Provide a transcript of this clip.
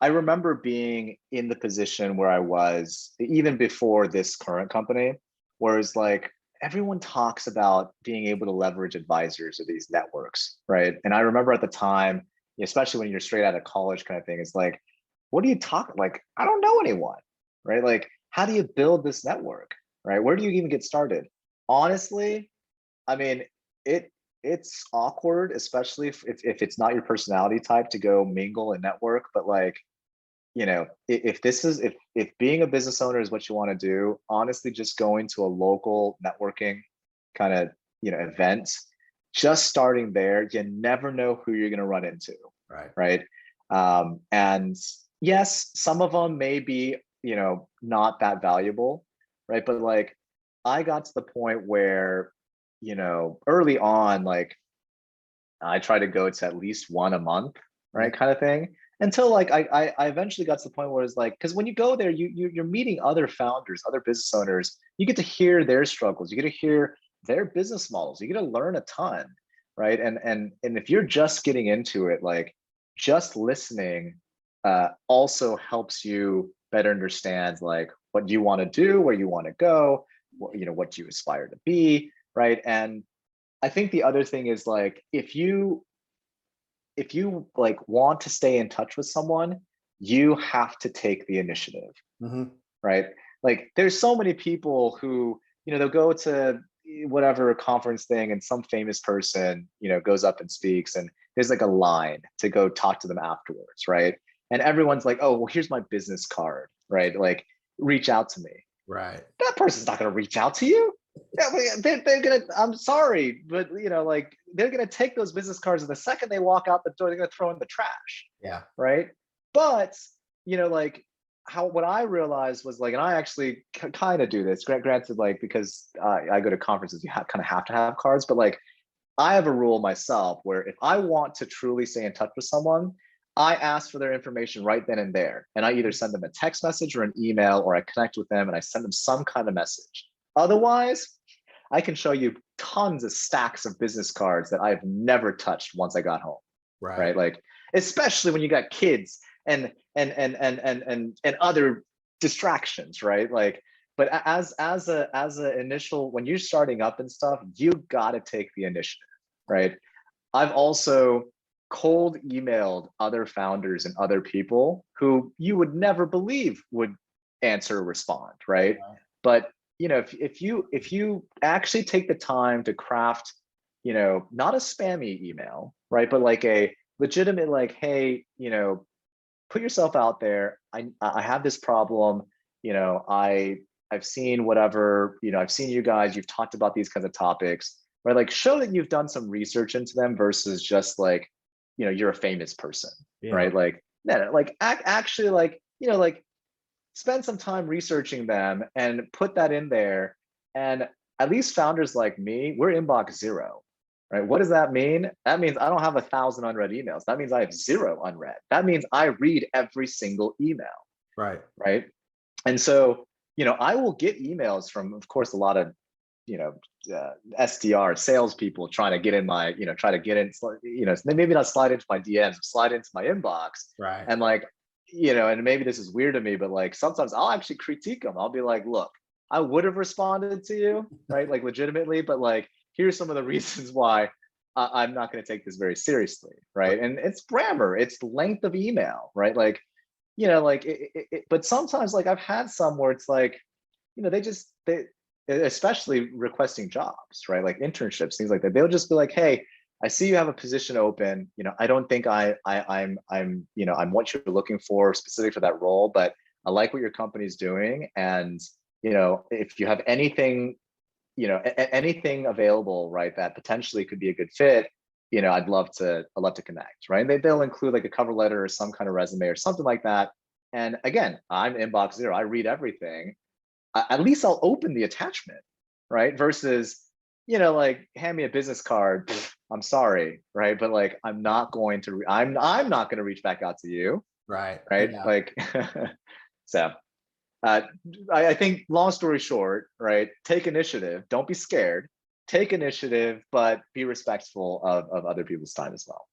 I remember being in the position where I was even before this current company, where it's like everyone talks about being able to leverage advisors or these networks, right? And I remember at the time, especially when you're straight out of college kind of thing, it's like, what do you talk like? I don't know anyone, right? Like, how do you build this network, right? Where do you even get started? Honestly, I mean, it it's awkward, especially if it's not your personality type to go mingle and network, but like if this is if being a business owner is what you want to do, honestly, just going to a local networking kind of event, just starting there, you never know who you're going to run into, Right. right? And yes, some of them may be not that valuable, right? But like I got to the point where early on, like I try to go to at least one a month, Mhm. right, kind of thing. Until like I eventually got to the point where it's like, because when you go there, you're meeting other founders, other business owners. You get to hear their struggles. You get to hear their business models. You get to learn a ton, right? And if you're just getting into it, like just listening also helps you better understand like what you want to do, where you want to go, what you aspire to be, right? And I think the other thing is like if you like want to stay in touch with someone, you have to take the initiative, Mhm. right? Like there's so many people who, they'll go to whatever conference thing and some famous person, goes up and speaks and there's like a line to go talk to them afterwards, right? And everyone's like, "Oh, well, here's my business card," right? Like reach out to me. Right. That person's not going to reach out to you. Yeah, they're gonna. I'm sorry, but like they're gonna take those business cards, and the second they walk out the door, they're gonna throw in the trash, Yeah. right? But like how what I realized was like, and I actually kind of do this. Granted, like because I go to conferences, you kind of have to have cards, but like I have a rule myself where if I want to truly stay in touch with someone, I ask for their information right then and there. And I either send them a text message or an email, or I connect with them and I send them some kind of message. Otherwise, I can show you tons of stacks of business cards that I've never touched once I got home, Right. right? Like, especially when you got kids and other distractions, right? Like, but as a initial when you're starting up and stuff, you got to take the initiative, right? I've also cold emailed other founders and other people who you would never believe would answer or respond, right? But if you actually take the time to craft, not a spammy email, right? But like a legitimate, like, hey, put yourself out there. I have this problem. I've seen whatever, I've seen you guys, you've talked about these kinds of topics, right? Like show that you've done some research into them versus just like, you're a famous person, Yeah. right? Like, no, like actually like, like spend some time researching them and put that in there. And at least founders like me, we're inbox zero, right? What does that mean? That means I don't have 1,000 unread emails. That means I have zero unread. That means I read every single email, Right. right? And so, I will get emails from, of course, a lot of, you know, SDR salespeople trying to get in my, try to get in, maybe not slide into my DMs, slide into my inbox. Right. And like, and maybe this is weird to me, but like sometimes I'll actually critique them. I'll be like, look, I would have responded to you, right? Like legitimately, but like, here's some of the reasons why I'm not going to take this very seriously, right? And it's grammar, it's length of email, right? Like, like but sometimes like I've had some where it's like, they especially requesting jobs, right? Like internships, things like that. They'll just be like, hey, I see you have a position open. I don't think I'm what you're looking for specific for that role, but I like what your company's doing. And, if you have anything, anything available, right, that potentially could be a good fit, I'd love to connect, right? They'll include like a cover letter or some kind of resume or something like that. And again, I'm inbox zero. I read everything. At least I'll open the attachment, right? Versus, like hand me a business card. I'm sorry, right? But like, I'm not going to. I'm not going to reach back out to you, Right. right? Yeah. Like, so uh, I think, long story short, right? Take initiative. Don't be scared. Take initiative, but be respectful of other people's time as well.